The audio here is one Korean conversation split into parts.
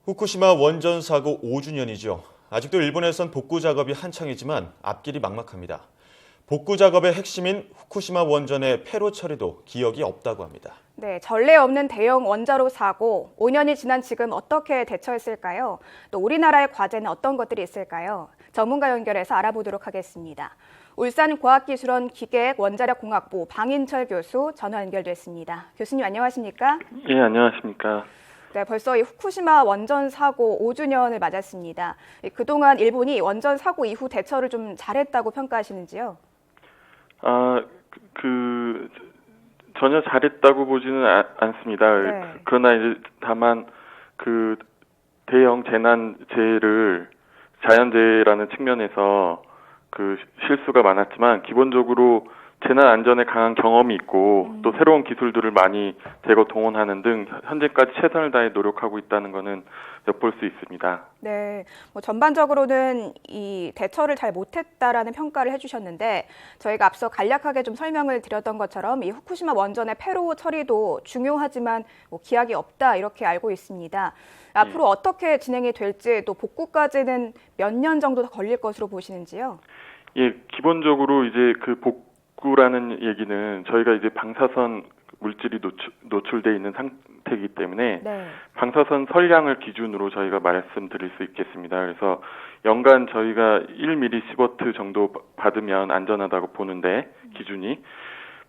후쿠시마 원전 사고 5주년이죠. 아직도 일본에선 복구 작업이 한창이지만 앞길이 막막합니다. 복구 작업의 핵심인 후쿠시마 원전의 폐로 처리도 기억이 없다고 합니다. 네, 전례 없는 대형 원자로 사고, 5년이 지난 지금 어떻게 대처했을까요? 또 우리나라의 과제는 어떤 것들이 있을까요? 전문가 연결해서 알아보도록 하겠습니다. 울산과학기술원 기계원자력공학부 방인철 교수 전화 연결됐습니다. 교수님 안녕하십니까? 예, 안녕하십니까? 네, 벌써 이 후쿠시마 원전 사고 5주년을 맞았습니다. 그동안 일본이 원전 사고 이후 대처를 좀 잘했다고 평가하시는지요? 전혀 잘했다고 보지는 않습니다. 네. 그러나 이제 다만 그 대형 재난재해를 자연재해라는 측면에서 그 실수가 많았지만 기본적으로 재난 안전에 강한 경험이 있고 또 새로운 기술들을 많이 대거 동원하는 등 현재까지 최선을 다해 노력하고 있다는 것은 엿볼 수 있습니다. 네, 전반적으로는 이 대처를 잘 못했다라는 평가를 해주셨는데 저희가 앞서 간략하게 좀 설명을 드렸던 것처럼 이 후쿠시마 원전의 폐로 처리도 중요하지만 기약이 없다 이렇게 알고 있습니다. 앞으로 어떻게 진행이 될지 또 복구까지는 몇 년 정도 더 걸릴 것으로 보시는지요? 예, 기본적으로 이제 그 복구라는 얘기는 저희가 이제 방사선 물질이 노출돼 있는 상태이기 때문에 네. 방사선 선량을 기준으로 저희가 말씀드릴 수 있겠습니다. 그래서 연간 저희가 1mSv 정도 받으면 안전하다고 보는데 기준이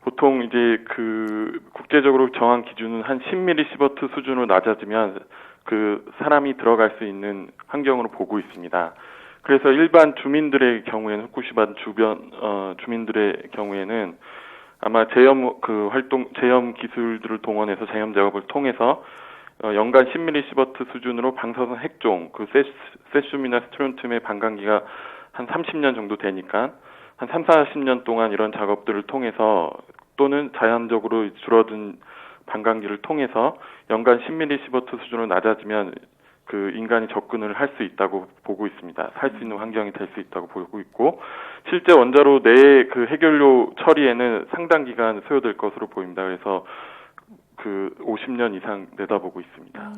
보통 이제 그 국제적으로 정한 기준은 한 10mSv 수준으로 낮아지면 그 사람이 들어갈 수 있는 환경으로 보고 있습니다. 그래서 일반 주민들의 경우에는 후쿠시마 주변 주민들의 경우에는 아마 제염 기술들을 동원해서 제염 작업을 통해서 연간 10mSv 수준으로 방사선 핵종 세슘이나 스트론튬의 반감기가 한 30년 정도 되니까 한 3, 40년 동안 이런 작업들을 통해서 또는 자연적으로 줄어든 반감기를 통해서 연간 10mSv 수준으로 낮아지면 그 인간이 접근을 할 수 있다고 보고 있습니다. 살 수 있는 환경이 될 수 있다고 보고 있고 실제 원자로 내의 그 해결료 처리에는 상당 기간 소요될 것으로 보입니다. 그래서 그 50년 이상 내다보고 있습니다.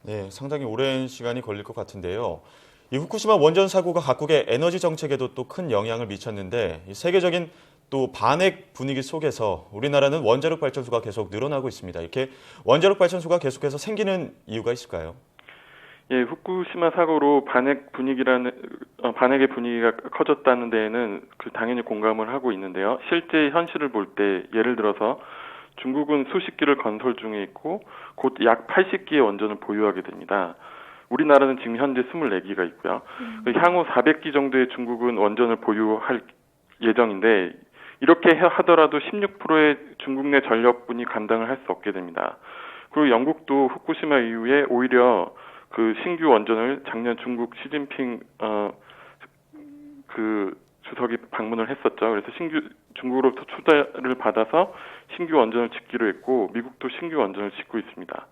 네, 상당히 오랜 시간이 걸릴 것 같은데요. 이 후쿠시마 원전 사고가 각국의 에너지 정책에도 또 큰 영향을 미쳤는데 이 세계적인 또 반핵 분위기 속에서 우리나라는 원자력 발전소가 계속 늘어나고 있습니다. 이렇게 원자력 발전소가 계속해서 생기는 이유가 있을까요? 예, 후쿠시마 사고로 반핵의 분위기가 커졌다는 데에는 당연히 공감을 하고 있는데요. 실제 현실을 볼 때 예를 들어서 중국은 수십 기를 건설 중에 있고 곧 약 80기의 원전을 보유하게 됩니다. 우리나라는 지금 현재 24기가 있고요. 향후 400기 정도의 중국은 원전을 보유할 예정인데 이렇게 하더라도 16%의 중국 내 전력분이 감당을 할 수 없게 됩니다. 그리고 영국도 후쿠시마 이후에 오히려 그 신규 원전을 작년 중국 시진핑 그 주석이 방문을 했었죠. 그래서 중국으로부터 투자를 받아서 신규 원전을 짓기로 했고 미국도 신규 원전을 짓고 있습니다.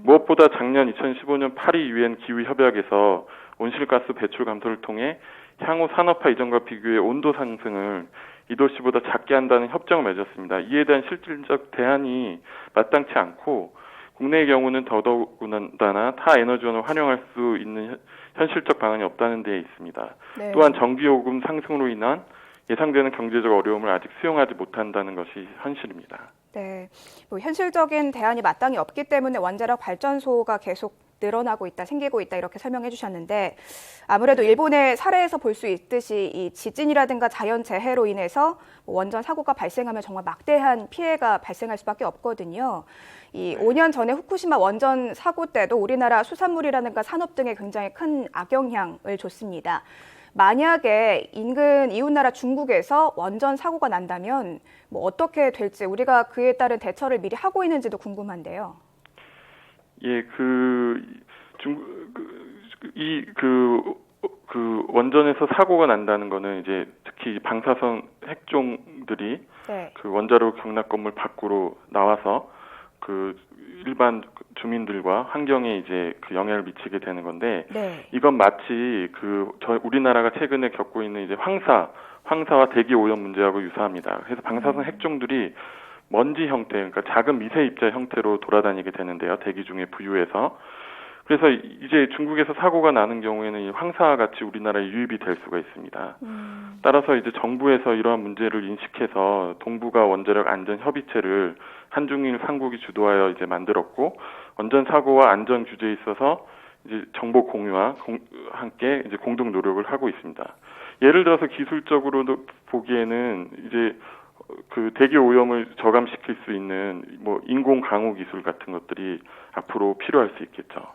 무엇보다 작년 2015년 파리 유엔 기후 협약에서 온실가스 배출 감소를 통해 향후 산업화 이전과 비교해 온도 상승을 2도씨보다 작게 한다는 협정을 맺었습니다. 이에 대한 실질적 대안이 마땅치 않고 국내의 경우는 더더군다나 타 에너지원을 활용할 수 있는 현실적 방안이 없다는 데에 있습니다. 네. 또한 전기요금 상승으로 인한 예상되는 경제적 어려움을 아직 수용하지 못한다는 것이 현실입니다. 네, 현실적인 대안이 마땅히 없기 때문에 원자력 발전소가 계속 늘어나고 있다, 생기고 있다 이렇게 설명해 주셨는데 아무래도 일본의 사례에서 볼 수 있듯이 이 지진이라든가 자연재해로 인해서 원전 사고가 발생하면 정말 막대한 피해가 발생할 수밖에 없거든요. 이 5년 전에 후쿠시마 원전 사고 때도 우리나라 수산물이라든가 산업 등에 굉장히 큰 악영향을 줬습니다. 만약에 인근 이웃나라 중국에서 원전 사고가 난다면 어떻게 될지 우리가 그에 따른 대처를 미리 하고 있는지도 궁금한데요. 예, 원전에서 사고가 난다는 거는 이제 특히 방사선 핵종들이 네. 그 원자로 경락 건물 밖으로 나와서 그 일반 주민들과 환경에 이제 그 영향을 미치게 되는 건데 네. 이건 마치 우리나라가 최근에 겪고 있는 이제 황사와 대기 오염 문제하고 유사합니다. 그래서 방사선 핵종들이 먼지 형태, 그러니까 작은 미세 입자 형태로 돌아다니게 되는데요. 대기 중에 부유해서 그래서 이제 중국에서 사고가 나는 경우에는 이 황사와 같이 우리나라에 유입이 될 수가 있습니다. 따라서 이제 정부에서 이러한 문제를 인식해서 동북아 원자력 안전 협의체를 한중일 삼국이 주도하여 이제 만들었고, 원전 사고와 안전 규제에 있어서 이제 정보 공유와 함께 이제 공동 노력을 하고 있습니다. 예를 들어서 기술적으로도 보기에는 이제 그 대기 오염을 저감시킬 수 있는 뭐 인공 강우 기술 같은 것들이 앞으로 필요할 수 있겠죠.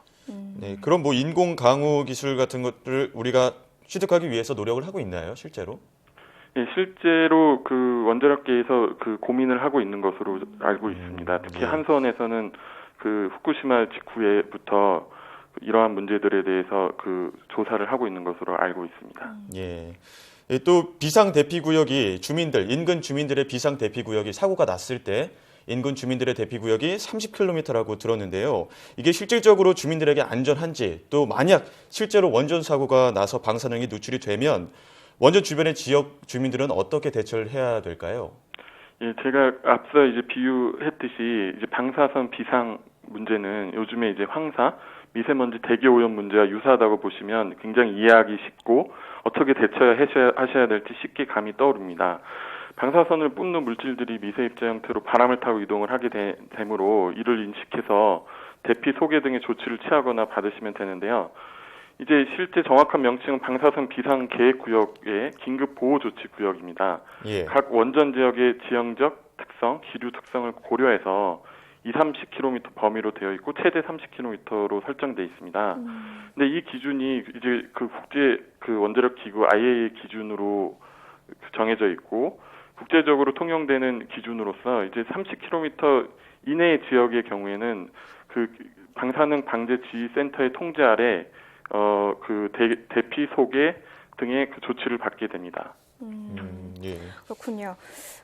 네, 그럼 뭐 인공 강우 기술 같은 것들을 우리가 취득하기 위해서 노력을 하고 있나요, 실제로? 예, 실제로 그 원자력계에서 그 고민을 하고 있는 것으로 알고 있습니다. 특히 예. 한수원에서는 그 후쿠시마 직후에부터 이러한 문제들에 대해서 그 조사를 하고 있는 것으로 알고 있습니다. 예. 예, 또 비상 대피 구역이 인근 주민들의 비상 대피 구역이 사고가 났을 때 인근 주민들의 대피 구역이 30km라고 들었는데요. 이게 실질적으로 주민들에게 안전한지, 또 만약 실제로 원전 사고가 나서 방사능이 누출이 되면 원전 주변의 지역 주민들은 어떻게 대처를 해야 될까요? 예, 제가 앞서 이제 비유했듯이 이제 방사선 비상 문제는 요즘에 이제 황사, 미세먼지 대기 오염 문제와 유사하다고 보시면 굉장히 이해하기 쉽고 어떻게 대처하셔야 될지 쉽게 감이 떠오릅니다. 방사선을 뿜는 물질들이 미세 입자 형태로 바람을 타고 이동을 하게 되므로 이를 인식해서 대피 소개 등의 조치를 취하거나 받으시면 되는데요. 이제 실제 정확한 명칭은 방사선 비상 계획 구역의 긴급 보호 조치 구역입니다. 예. 각 원전 지역의 지형적 특성, 기류 특성을 고려해서 30km 범위로 되어 있고 최대 30km로 설정돼 있습니다. 근데 이 기준이 이제 그 국제 그 원자력 기구 IAEA 기준으로 정해져 있고 국제적으로 통용되는 기준으로서 이제 30km 이내의 지역의 경우에는 그 방사능 방제 지휘 센터의 통제 아래 그 대피 소개 등의 그 조치를 받게 됩니다. 예. 그렇군요.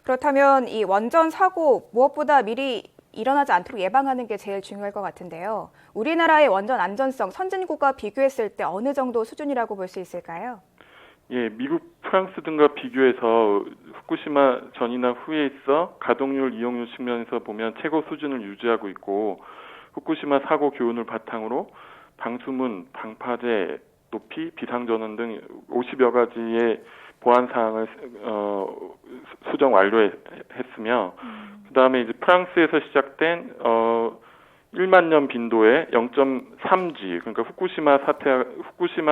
그렇다면 이 원전 사고 무엇보다 미리 일어나지 않도록 예방하는 게 제일 중요할 것 같은데요. 우리나라의 원전 안전성 선진국과 비교했을 때 어느 정도 수준이라고 볼 수 있을까요? 예, 미국, 프랑스 등과 비교해서 후쿠시마 전이나 후에 있어 가동률, 이용률 측면에서 보면 최고 수준을 유지하고 있고 후쿠시마 사고 교훈을 바탕으로 방수문, 방파제 높이, 비상전원 등 50여 가지의 보안 사항을 수정 완료했으며 그다음에 이제 프랑스에서 시작된 1만 년 빈도의 0.3G 그러니까 후쿠시마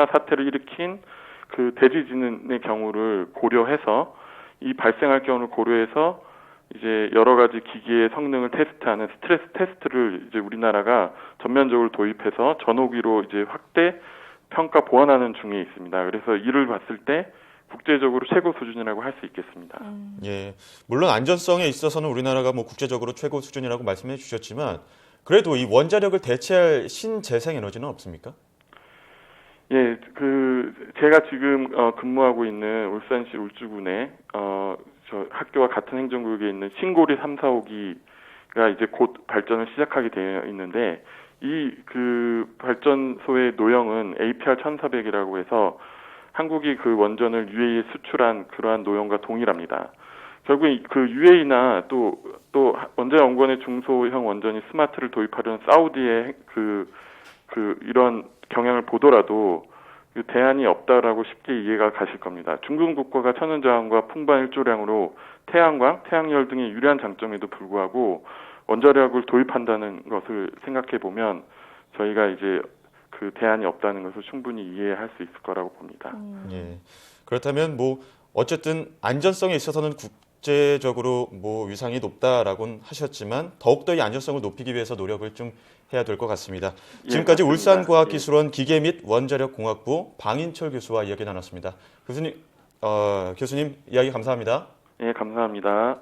사태를 일으킨 그 대지진의 경우를 고려해서 이 발생할 경우를 고려해서 이제 여러 가지 기기의 성능을 테스트하는 스트레스 테스트를 이제 우리나라가 전면적으로 도입해서 전호기로 이제 확대 평가 보완하는 중에 있습니다. 그래서 이를 봤을 때 국제적으로 최고 수준이라고 할 수 있겠습니다. 예. 물론 안전성에 있어서는 우리나라가 뭐 국제적으로 최고 수준이라고 말씀해 주셨지만 그래도 이 원자력을 대체할 신재생 에너지는 없습니까? 예, 제가 지금 근무하고 있는 울산시 울주군에 저 학교와 같은 행정구역에 있는 신고리 3, 4호기가 이제 곧 발전을 시작하게 되어 있는데 이 그 발전소의 노형은 APR 1400이라고 해서 한국이 그 원전을 UAE에 수출한 그러한 노형과 동일합니다. 결국 그 UAE나 또 원자연구원의 중소형 원전이 스마트를 도입하려는 사우디의 이런 경향을 보더라도 그 대안이 없다라고 쉽게 이해가 가실 겁니다. 중국 국가가 천연자원과 풍부한 일조량으로 태양광, 태양열 등의 유리한 장점에도 불구하고 원자력을 도입한다는 것을 생각해 보면 저희가 이제 그 대안이 없다는 것을 충분히 이해할 수 있을 거라고 봅니다. 예. 그렇다면 뭐 어쨌든 안전성에 있어서는 국제적으로 뭐 위상이 높다라고는 하셨지만 더욱더 이 안전성을 높이기 위해서 노력을 좀 해야 될 것 같습니다. 지금까지 맞습니다. 울산과학기술원 기계 및 원자력공학부 방인철 교수와 이야기 나눴습니다. 교수님 이야기 감사합니다. 예, 감사합니다.